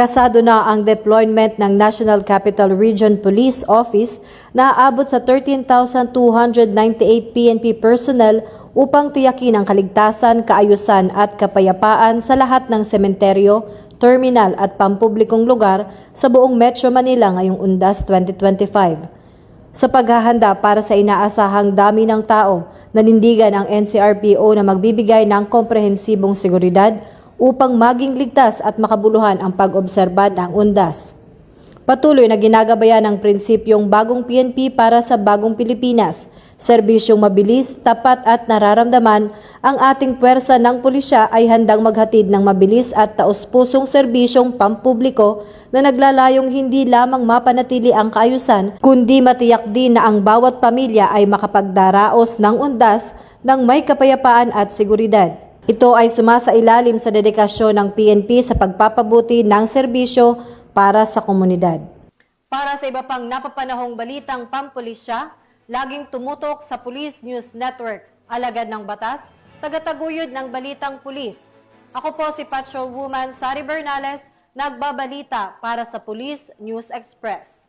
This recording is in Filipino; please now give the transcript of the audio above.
Kasado na ang deployment ng National Capital Region Police Office na aabot sa 13,298 PNP personnel upang tiyakin ang kaligtasan, kaayusan at kapayapaan sa lahat ng sementeryo, terminal at pampublikong lugar sa buong Metro Manila ngayong Undas 2025. Sa paghahanda para sa inaasahang dami ng tao, nanindigan ang NCRPO na magbibigay ng komprehensibong seguridad upang maging ligtas at makabuluhan ang pag-obserba ng Undas. Patuloy na ginagabayan ang prinsipyong bagong PNP para sa bagong Pilipinas, serbisyong mabilis, tapat at nararamdaman. Ang ating puwersa ng pulisya ay handang maghatid ng mabilis at taus-pusong serbisyong pampubliko na naglalayong hindi lamang mapanatili ang kaayusan, kundi matiyak din na ang bawat pamilya ay makapagdaraos ng Undas ng may kapayapaan at seguridad. Ito ay sumasailalim sa dedikasyon ng PNP sa pagpapabuti ng serbisyo para sa komunidad. Para sa iba pang napapanahong balitang pampulisya, laging tumutok sa Police News Network, alagad ng batas, tagataguyod ng balitang pulis. Ako po si Patrolwoman Sari Bernales, nagbabalita para sa Police News Express.